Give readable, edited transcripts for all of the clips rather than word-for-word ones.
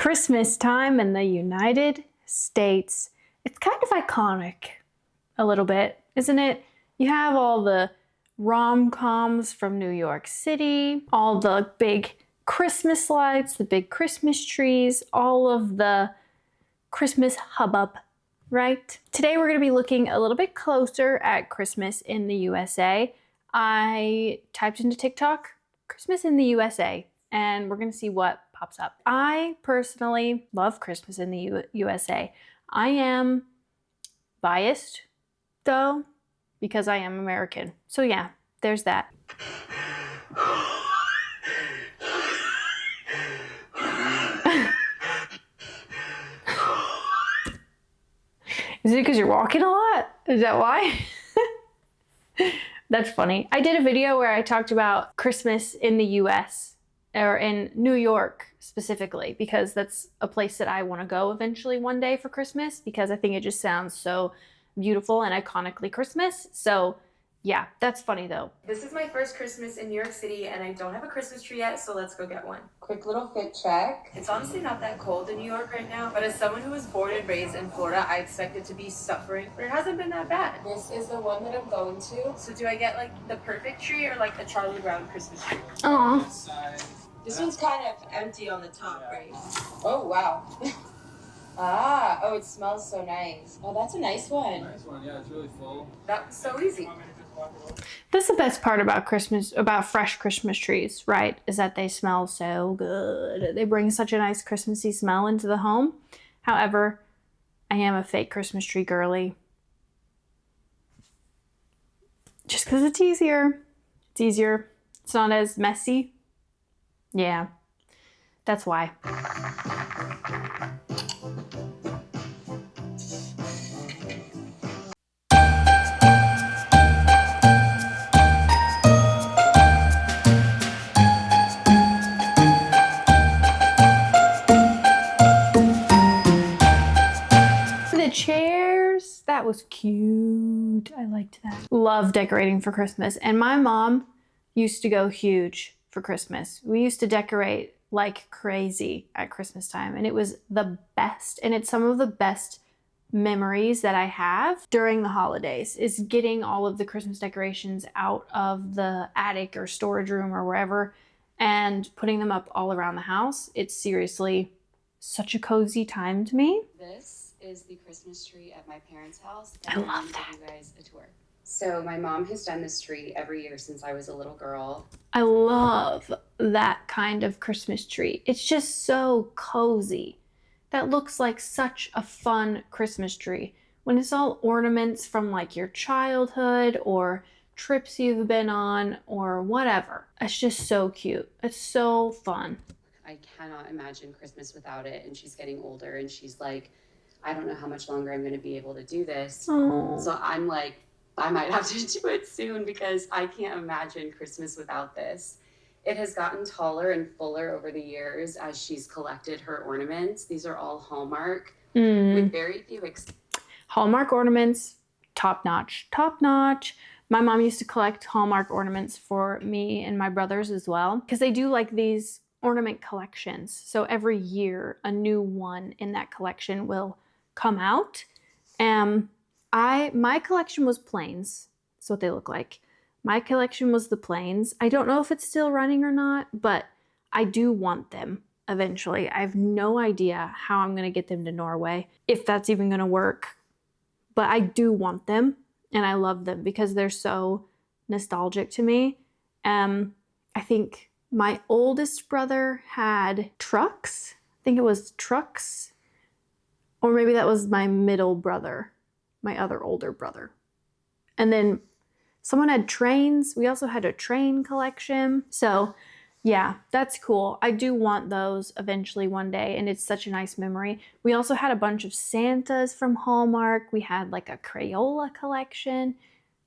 Christmas time in the United States. It's kind of iconic, a little bit, isn't it? You have all the rom-coms from New York City, all the big Christmas lights, the big Christmas trees, all of the Christmas hubbub, right? Today we're going to be looking a little bit closer at Christmas in the USA. I typed into TikTok, Christmas in the USA, and we're going to see what pops up. I personally love Christmas in the USA. I am biased, though, because I am American. So yeah, there's that. Is it because you're walking a lot? Is that why? That's funny. I did a video where I talked about Christmas in the US, or in New York specifically, because that's a place that I want to go eventually one day for Christmas, because I think it just sounds so beautiful and iconically Christmas. So yeah, that's funny though. This is my first Christmas in New York City and I don't have a Christmas tree yet, so let's go get one. Quick little fit check. It's honestly not that cold in New York right now, but as someone who was born and raised in Florida, I expected to be suffering, but it hasn't been that bad. This is the one that I'm going to. So do I get like the perfect tree or like the Charlie Brown Christmas tree? Aw. This one's kind of empty on the top, right? Oh, wow. Oh, it smells so nice. Oh, that's a nice one. Nice one, yeah, it's really full. That was so easy. That's the best part about Christmas, about fresh Christmas trees, right? Is that they smell so good. They bring such a nice Christmassy smell into the home. However, I am a fake Christmas tree girly. Just because it's easier. It's easier. It's not as messy. Yeah, that's why. The chairs, that was cute. I liked that. Love decorating for Christmas. And my mom used to go huge for Christmas. We used to decorate like crazy at Christmas time, and it was the best. And it's some of the best memories that I have during the holidays, is getting all of the Christmas decorations out of the attic or storage room or wherever and putting them up all around the house. It's seriously such a cozy time to me. This is the Christmas tree at my parents' house. I love that. Give you guys a tour. So my mom has done this tree every year since I was a little girl. I love that kind of Christmas tree. It's just so cozy. That looks like such a fun Christmas tree. When it's all ornaments from like your childhood or trips you've been on or whatever. It's just so cute. It's so fun. I cannot imagine Christmas without it. And she's getting older and she's like, I don't know how much longer I'm going to be able to do this. Oh. So I'm like, I might have to do it soon because I can't imagine Christmas without this. It has gotten taller and fuller over the years as she's collected her ornaments. These are all Hallmark with very few Hallmark ornaments, top notch, top notch. My mom used to collect Hallmark ornaments for me and my brothers as well, because they do like these ornament collections. So every year a new one in that collection will come out. My collection was plains. That's what they look like. My collection was the plains. I don't know if it's still running or not, but I do want them eventually. I have no idea how I'm going to get them to Norway, if that's even going to work. But I do want them, and I love them because they're so nostalgic to me. I think my oldest brother had trucks. I think it was trucks. Or maybe that was my middle brother, my other older brother. And then someone had trains. We also had a train collection. So yeah, that's cool. I do want those eventually one day, and it's such a nice memory. We also had a bunch of Santas from Hallmark. We had like a Crayola collection.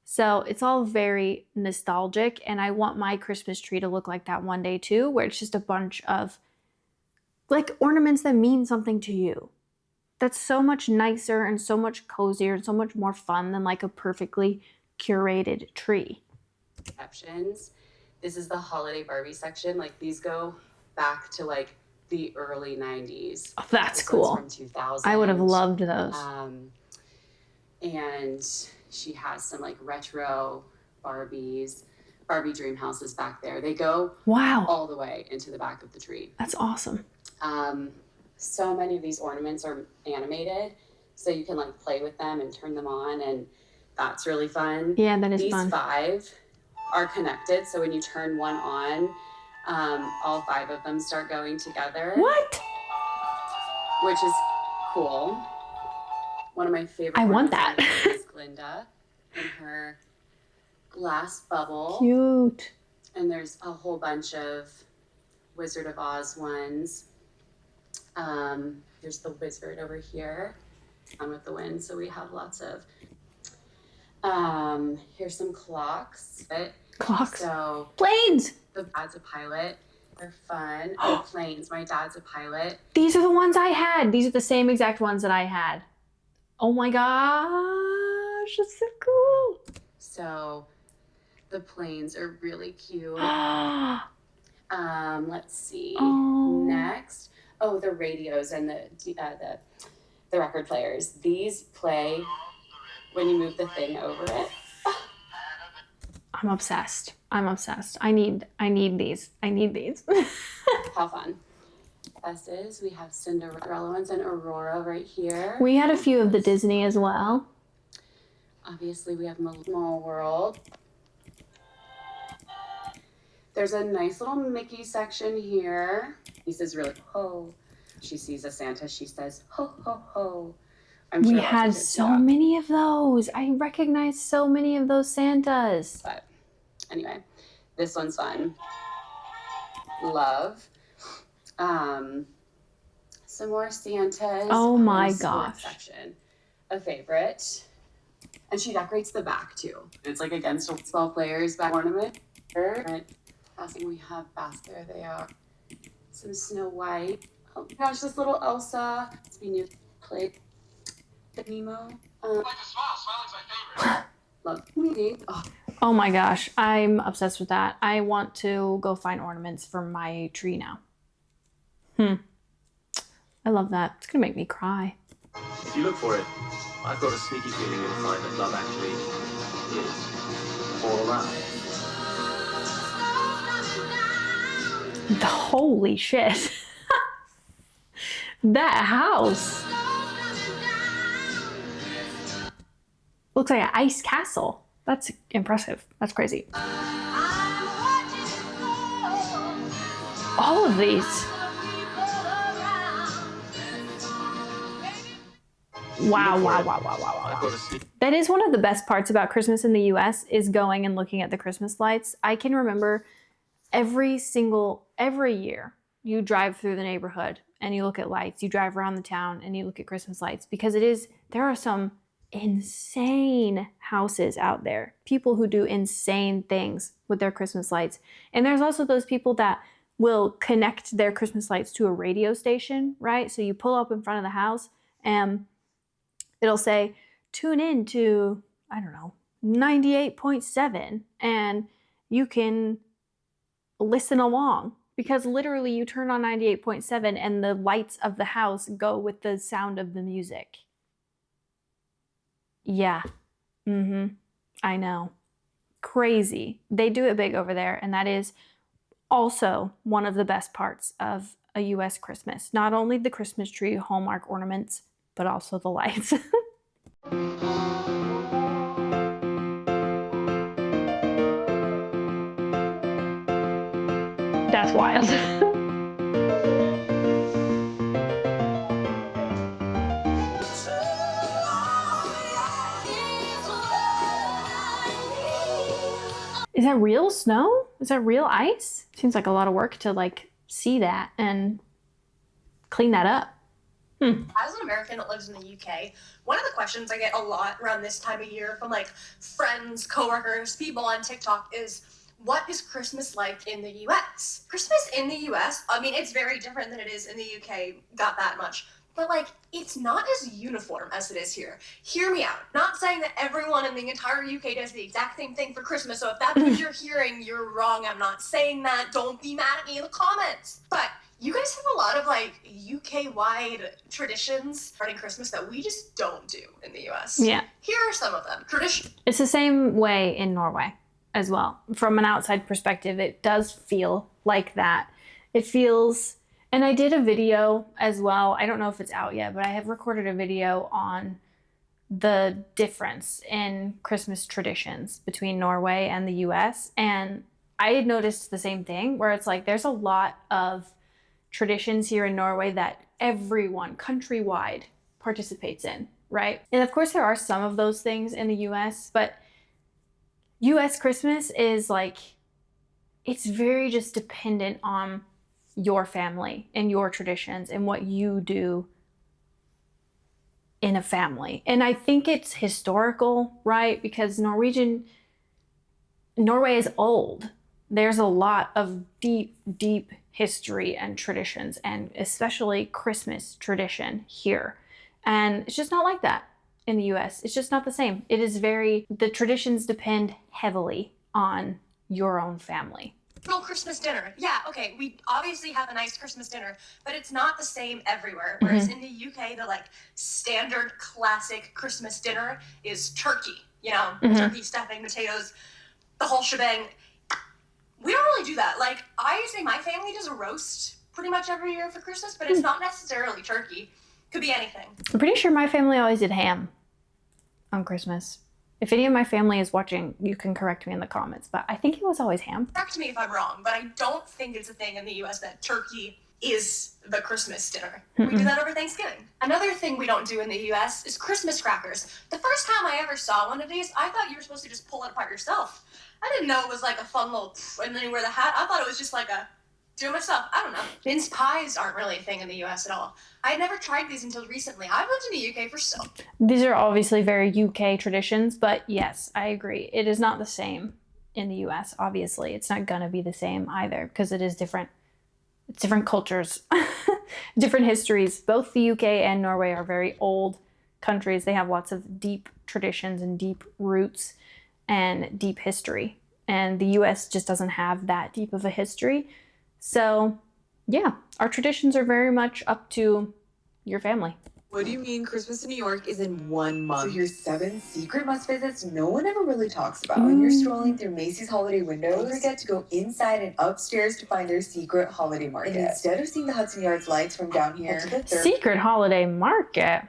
So it's all very nostalgic, and I want my Christmas tree to look like that one day too, where it's just a bunch of like ornaments that mean something to you. That's so much nicer and so much cozier and so much more fun than like a perfectly curated tree. exceptions. This is the holiday Barbie section. Like these go back to like the early 90s. Oh, that's This cool. one's from 2000. I would have loved those. And she has some like retro Barbie dream houses back there. They go all the way into the back of the tree. That's awesome. So many of these ornaments are animated, so you can like play with them and turn them on, and that's really fun. Yeah, that is fun. These 5 are connected, so when you turn one on, all 5 of them start going together. What? Which is cool. One of my favorite I want that. is Glinda in her glass bubble. Cute. And there's a whole bunch of Wizard of Oz ones. There's the wizard over here on with the wind, so we have lots of here's some clocks. So planes. The dad's a pilot. They're fun. Oh, planes. My dad's a pilot. These are the ones I had. These are the same exact ones that I had. Oh my gosh, that's so cool. So the planes are really cute. Let's see. Next. Oh, the radios and the record players. These play when you move the thing over it. I'm obsessed. I need these. How fun. Festive. We have Cinderella ones and Aurora right here. We had a few of the Disney as well. Obviously, we have Small World. There's a nice little Mickey section here. He says really ho. She sees a Santa, she says ho ho ho. I'm sure we had so many of those. I recognize so many of those Santas. But anyway, this one's fun. Love. Some more Santas. Oh my gosh. Section. A favorite. And she decorates the back too. It's like against baseball players' back ornament. We have bats. There they are. Some Snow White. Oh my gosh, this little Elsa. It's my new plate. Nemo. Like a smile. Smiling's my favorite. Love me. Oh my gosh, I'm obsessed with that. I want to go find ornaments for my tree now. I love that. It's gonna make me cry. If you look for it, I've got a sneaky feeling you'll find that love actually is all around. Holy shit. That house looks like an ice castle. That's impressive. That's crazy. All of these. Wow. That is one of the best parts about Christmas in the US is going and looking at the Christmas lights. I can remember every year you drive through the neighborhood and you look at lights, you drive around the town and you look at Christmas lights because there are some insane houses out there. People who do insane things with their Christmas lights. And there's also those people that will connect their Christmas lights to a radio station, right? So you pull up in front of the house and it'll say, tune in to, 98.7, and you can listen along. Because literally you turn on 98.7 and the lights of the house go with the sound of the music. Yeah. I know. Crazy. They do it big over there, and that is also one of the best parts of a US Christmas. Not only the Christmas tree, Hallmark ornaments, but also the lights. That's wild. Is that real snow? Is that real ice? Seems like a lot of work to see that and clean that up. As an American that lives in the UK, one of the questions I get a lot around this time of year from friends, coworkers, people on TikTok is, what is Christmas like in the US? Christmas in the US, it's very different than it is in the UK, got that much. But it's not as uniform as it is here. Hear me out. Not saying that everyone in the entire UK does the exact same thing for Christmas, so if that's what you're hearing, you're wrong. I'm not saying that. Don't be mad at me in the comments. But You guys have a lot of like UK-wide traditions regarding Christmas that we just don't do in the US. Yeah. Here are some of them. It's the same way in Norway as well. From an outside perspective, it does feel like that. It feels, and I did a video as well. I don't know if it's out yet, but I have recorded a video on the difference in Christmas traditions between Norway and the US. And I had noticed the same thing where it's like there's a lot of traditions here in Norway that everyone countrywide participates in, right? And of course there are some of those things in the US, but US Christmas is like, it's very just dependent on your family and your traditions and what you do in a family. And I think it's historical, right? Because Norway is old. There's a lot of deep, deep history and traditions, and especially Christmas tradition here. And it's just not like that in the US. It's just not the same. The traditions depend heavily on your own family. Christmas dinner. Yeah, okay, we obviously have a nice Christmas dinner, but it's not the same everywhere. Whereas in the UK, the like standard classic Christmas dinner is turkey, you know, turkey, stuffing, potatoes, the whole shebang. We don't really do that. Like, I say my family does a roast pretty much every year for Christmas, but it's not necessarily turkey. Could be anything. I'm pretty sure my family always did ham on Christmas. If any of my family is watching, you can correct me in the comments, but I think it was always ham. Correct me if I'm wrong, but I don't think it's a thing in the US that turkey is the Christmas dinner. We do that over Thanksgiving. Another thing we don't do in the US is Christmas crackers. The first time I ever saw one of these, I thought you were supposed to just pull it apart yourself. I didn't know it was like a fun little, and then you wear the hat. I thought it was just like a, do it myself. I don't know. Mince pies aren't really a thing in the US at all. I had never tried these until recently. I've lived in the UK for so. These are obviously very UK traditions, but yes, I agree. It is not the same in the US, obviously. It's not gonna be the same either because it is different. It's different cultures, different histories. Both the UK and Norway are very old countries. They have lots of deep traditions and deep roots and deep history. And the US just doesn't have that deep of a history. So yeah, our traditions are very much up to your family. What do you mean Christmas in New York is in 1 month? So here's 7 secret must-visits no one ever really talks about. When you're strolling through Macy's holiday windows, don't forget to go inside and upstairs to find their secret holiday market. And instead of seeing the Hudson Yards lights from down here, to the Secret holiday market?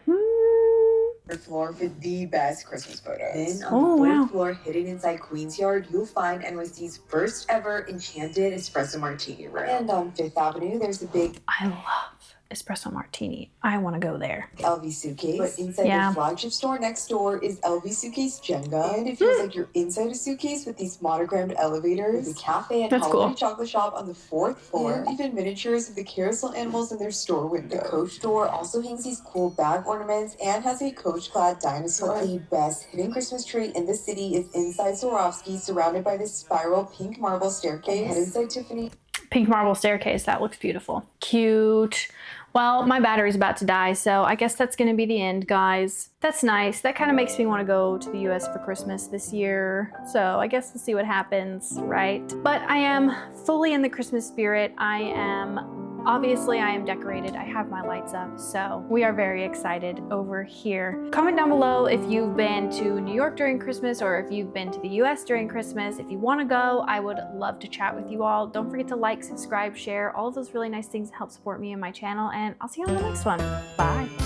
third floor for the best Christmas photos. Then Oh, on the 4th wow. floor, hidden inside Queen's Yard, you'll find NYC's first ever enchanted espresso martini room. And on 5th Avenue, there's a big I love espresso martini. I want to go there. LV suitcase. But inside Yeah. the flagship store next door is LV Suitcase Jenga. And it feels like you're inside a suitcase with these monogrammed elevators. There's a cafe and That's holiday cool. chocolate shop on the 4th floor. And even miniatures of the carousel animals in their store window. The Coach store also hangs these cool bag ornaments and has a Coach-clad dinosaur. But the best hidden Christmas tree in the city is inside Swarovski, surrounded by this spiral pink marble staircase. And inside Tiffany. Pink marble staircase. That looks beautiful. Cute. Well, my battery's about to die, so I guess that's going to be the end, guys. That's nice. That kind of makes me want to go to the US for Christmas this year. So I guess we'll see what happens, right? But I am fully in the Christmas spirit. I am decorated. I have my lights up, so we are very excited over here. Comment down below if you've been to New York during Christmas or if you've been to the US during Christmas. If you want to go, I would love to chat with you all. Don't forget to like, subscribe, share, all of those really nice things that help support me and my channel, and I'll see you on the next one. Bye.